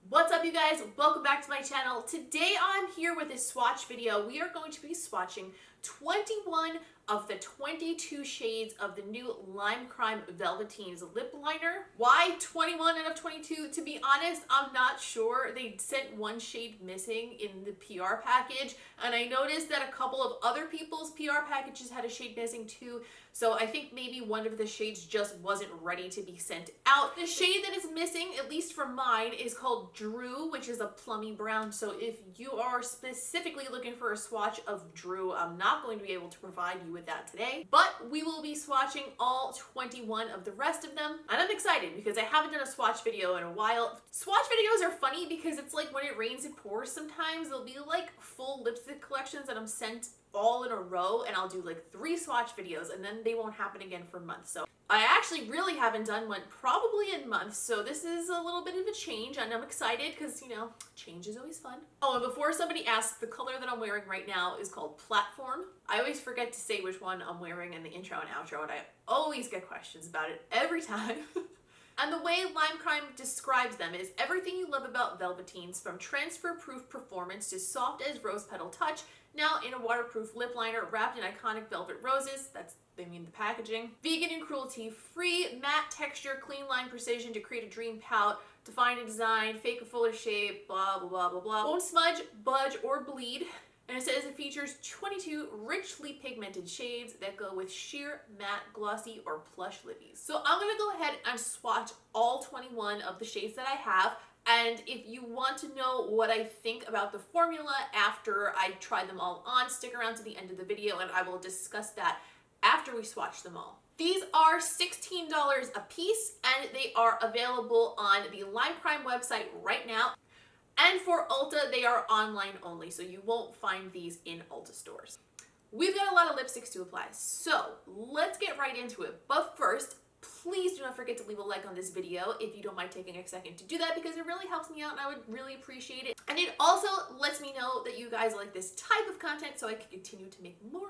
What's up, you guys? Welcome back to my channel. Today I'm here with this swatch video. We are going to be swatching 21 of the 22 shades of the new Lime Crime Velvetine's lip liner. Why 21 out of 22? To be honest, I'm not sure. They sent one shade missing in the PR package, and I noticed that a couple of other people's PR packages had a shade missing too, so I think maybe one of the shades just wasn't ready to be sent out. The shade that is missing, at least for mine, is called Drew, which is a plummy brown, so if you are specifically looking for a swatch of Drew, I'm not going to be able to provide you with that today, but we will be swatching all 21 of the rest of them, and I'm excited because I haven't done a swatch video in a while. Swatch videos are funny because it's like when it rains it pours sometimes. There'll be like full lipstick collections that I'm sent all in a row, and I'll do like 3 swatch videos and then they won't happen again for months. So I actually really haven't done one probably in months, so this is a little bit of a change and I'm excited because, you know, change is always fun. Oh, and before somebody asks, the color that I'm wearing right now is called Platform. I always forget to say which one I'm wearing in the intro and outro, and I always get questions about it every time. And the way Lime Crime describes them is everything you love about Velvetines, from transfer-proof performance to soft as rose petal touch, now in a waterproof lip liner wrapped in iconic velvet roses. They mean the packaging. Vegan and cruelty-free, matte texture, clean line precision to create a dream pout, define a design, fake a fuller shape, blah, blah, blah, blah, blah. Won't smudge, budge, or bleed. And it says it features 22 richly pigmented shades that go with sheer, matte, glossy, or plush lippies. So I'm gonna go ahead and swatch all 21 of the shades that I have. And if you want to know what I think about the formula after I try them all on, stick around to the end of the video and I will discuss that after we swatch them all. These are $16 a piece and they are available on the Lime Crime website right now. And for Ulta, they are online only, so you won't find these in Ulta stores. We've got a lot of lipsticks to apply, so let's get right into it. But first, please do not forget to leave a like on this video if you don't mind taking a second to do that, because it really helps me out and I would really appreciate it. And it also lets me know that you guys like this type of content so I can continue to make more.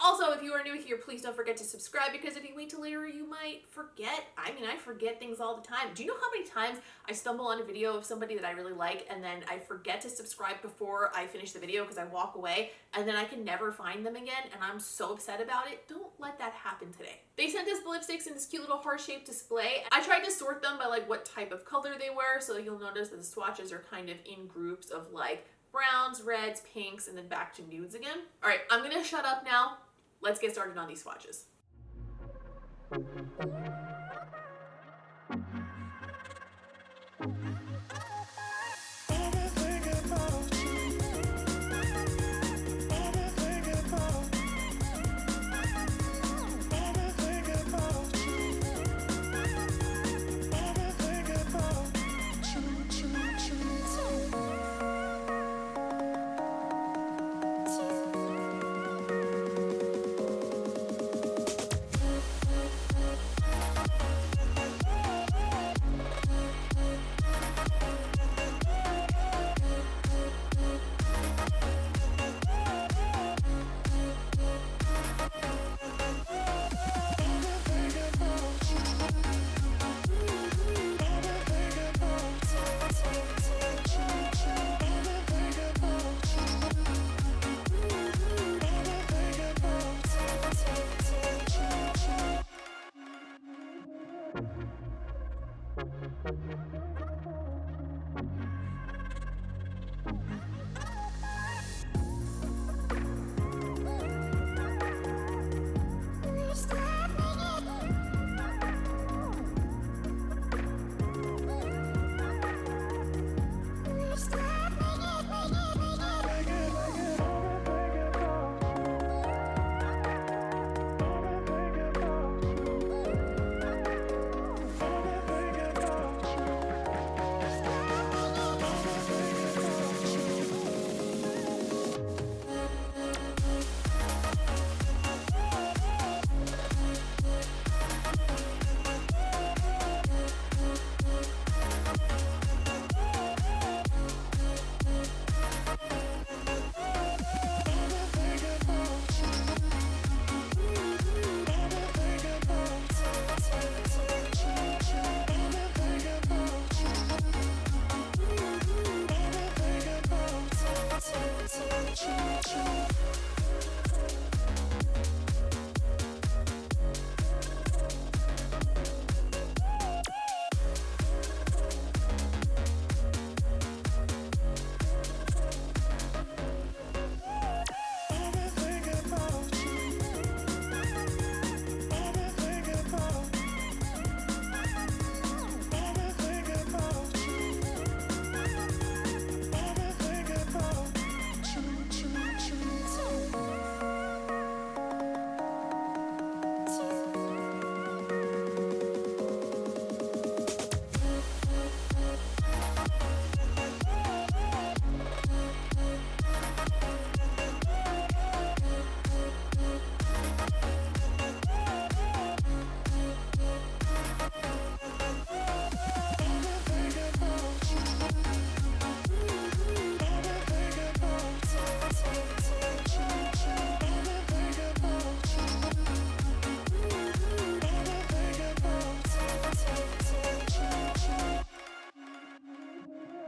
Also, if you are new here, please don't forget to subscribe, because if you wait till later, you might forget. I mean, I forget things all the time. Do you know how many times I stumble on a video of somebody that I really like and then I forget to subscribe before I finish the video because I walk away and then I can never find them again and I'm so upset about it? Don't let that happen today. They sent us the lipsticks in this cute little heart-shaped display. I tried to sort them by like what type of color they were, so you'll notice that the swatches are kind of in groups of like browns, reds, pinks, and then back to nudes again. All right, I'm gonna shut up now. Let's get started on these swatches.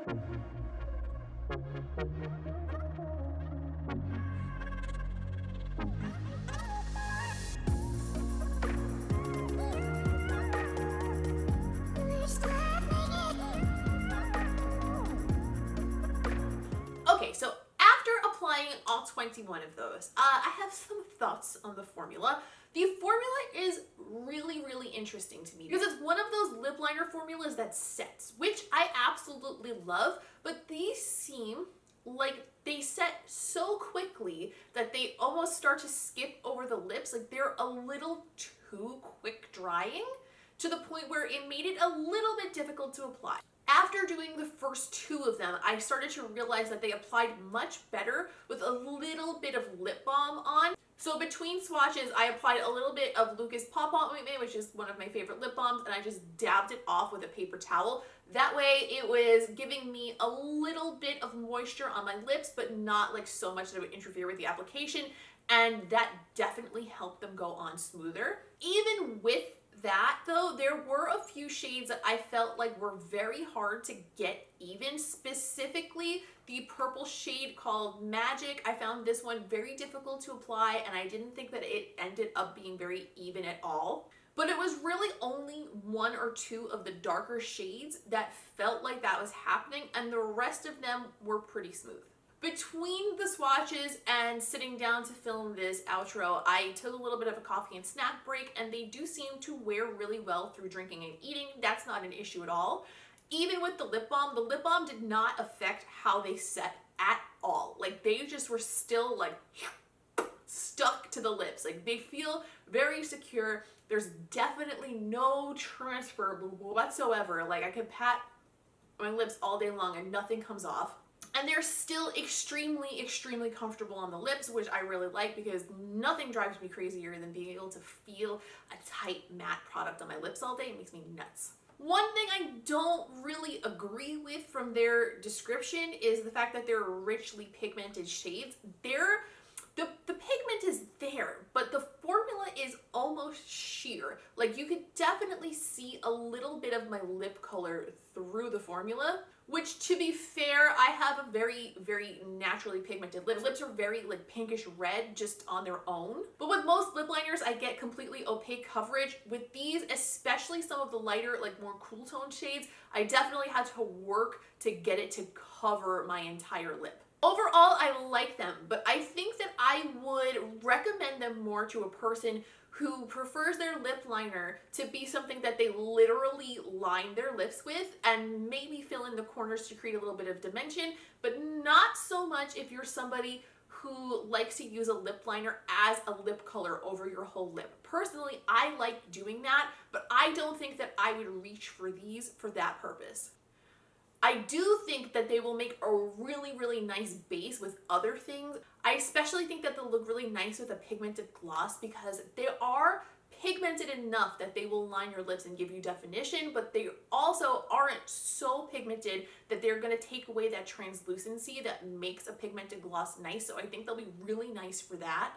Okay, so after applying all 21 of those, I have some thoughts on the formula. The formula is really interesting to me because it's one of those lip liner formulas that sets, which I absolutely love, but these seem like they set so quickly that they almost start to skip over the lips. Like they're a little too quick drying to the point where it made it a little bit difficult to apply. After doing the first two of them, I started to realize that they applied much better with a little bit of lip balm on. So between swatches, I applied a little bit of Lucas Pop-On Ointment, which is one of my favorite lip balms, and I just dabbed it off with a paper towel. That way it was giving me a little bit of moisture on my lips, but not like so much that it would interfere with the application, and that definitely helped them go on smoother. Even with that though, there were a few shades that I felt like were very hard to get even, specifically the purple shade called Magic. I found this one very difficult to apply, and I didn't think that it ended up being very even at all. But it was really only one or two of the darker shades that felt like that was happening, and the rest of them were pretty smooth. Between the swatches and sitting down to film this outro, I took a little bit of a coffee and snack break, and they do seem to wear really well through drinking and eating. That's not an issue at all. Even with the lip balm did not affect how they set at all. Like they just were still like stuck to the lips. Like they feel very secure. There's definitely no transfer whatsoever. Like I could pat my lips all day long and nothing comes off. And they're still extremely comfortable on the lips, which I really like because nothing drives me crazier than being able to feel a tight matte product on my lips all day. It makes me nuts. One thing I don't really agree with from their description is the fact that they're richly pigmented shades. The pigment is there, but the formula is almost sheer. Like you could definitely see a little bit of my lip color through the formula, which to be fair, I have a very naturally pigmented lip. Lips are very like pinkish red just on their own. But with most lip liners, I get completely opaque coverage. With these, especially some of the lighter, like more cool tone shades, I definitely had to work to get it to cover my entire lip. Overall, I like them, but I think that I would recommend them more to a person who prefers their lip liner to be something that they literally line their lips with and maybe fill in the corners to create a little bit of dimension, but not so much if you're somebody who likes to use a lip liner as a lip color over your whole lip. Personally, I like doing that, but I don't think that I would reach for these for that purpose. I do think that they will make a really nice base with other things. I especially think that they'll look really nice with a pigmented gloss because they are pigmented enough that they will line your lips and give you definition, but they also aren't so pigmented that they're gonna take away that translucency that makes a pigmented gloss nice. So I think they'll be really nice for that.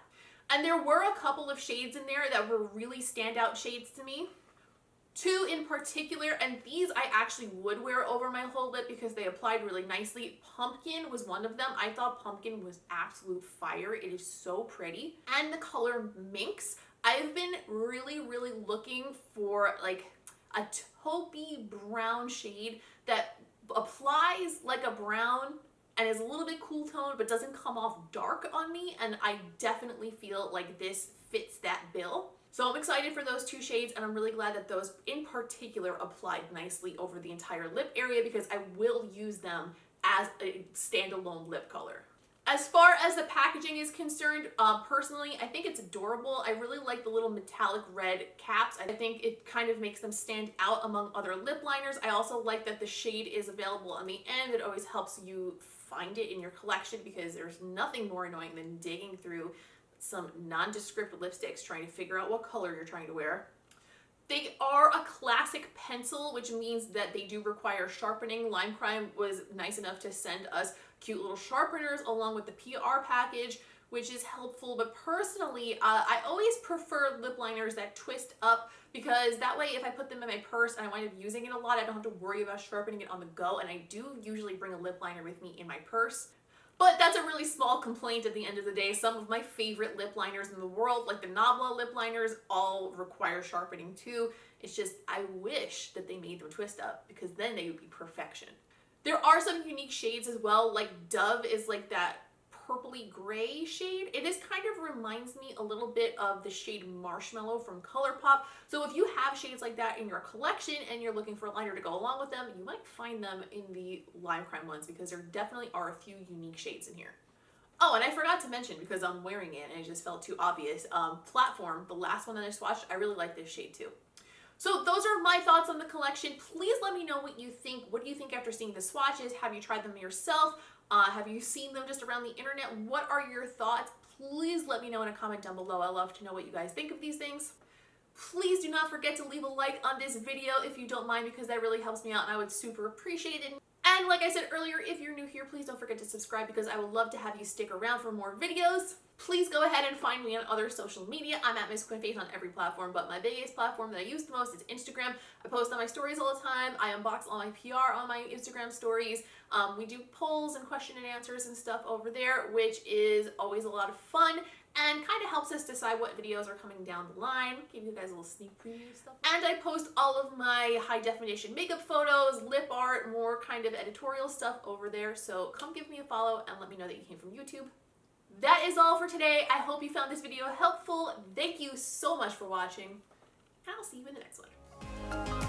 And there were a couple of shades in there that were really standout shades to me. Two in particular, and these I actually would wear over my whole lip because they applied really nicely. Pumpkin was one of them. I thought Pumpkin was absolute fire. It is so pretty. And the color Minx. I've been really looking for like a taupey brown shade that applies like a brown and is a little bit cool toned but doesn't come off dark on me, and I definitely feel like this fits that bill. So I'm excited for those two shades, and I'm really glad that those in particular applied nicely over the entire lip area because I will use them as a standalone lip color. As far as the packaging is concerned, personally, I think it's adorable. I really like the little metallic red caps. I think it kind of makes them stand out among other lip liners. I also like that the shade is available on the end. It always helps you find it in your collection because there's nothing more annoying than digging through some nondescript lipsticks trying to figure out what color you're trying to wear. They are a classic pencil, which means that they do require sharpening. Lime Crime was nice enough to send us cute little sharpeners along with the PR package, which is helpful, but personally, I always prefer lip liners that twist up, because that way if I put them in my purse and I wind up using it a lot, I don't have to worry about sharpening it on the go, and I do usually bring a lip liner with me in my purse. But that's a really small complaint at the end of the day. Some of my favorite lip liners in the world, like the Nabla lip liners, all require sharpening too. It's just, I wish that they made them twist up, because then they would be perfection. There are some unique shades as well, like Dove is like that purpley gray shade. It is kind of reminds me a little bit of the shade Marshmallow from ColourPop. So if you have shades like that in your collection and you're looking for a liner to go along with them, you might find them in the Lime Crime ones, because there definitely are a few unique shades in here. Oh, and I forgot to mention, because I'm wearing it and it just felt too obvious, Platform, the last one that I swatched, I really like this shade too. So those are my thoughts on the collection. Please let me know what you think. What do you think after seeing the swatches? Have you tried them yourself? Have you seen them just around the internet? What are your thoughts? Please let me know in a comment down below. I love to know what you guys think of these things. Please do not forget to leave a like on this video if you don't mind, because that really helps me out and I would super appreciate it. And like I said earlier, if you're new here, please don't forget to subscribe, because I would love to have you stick around for more videos. Please go ahead and find me on other social media. I'm at Miss Quinface on every platform, but my biggest platform that I use the most is Instagram. I post on my stories all the time. I unbox all my PR on my Instagram stories. We do polls and question and answers and stuff over there, which is always a lot of fun and kind of helps us decide what videos are coming down the line. Give you guys a little sneak preview stuff. And I post all of my high definition makeup photos, lip art, more kind of editorial stuff over there. So come give me a follow and let me know that you came from YouTube. That is all for today. I hope you found this video helpful. Thank you so much for watching, and I'll see you in the next one.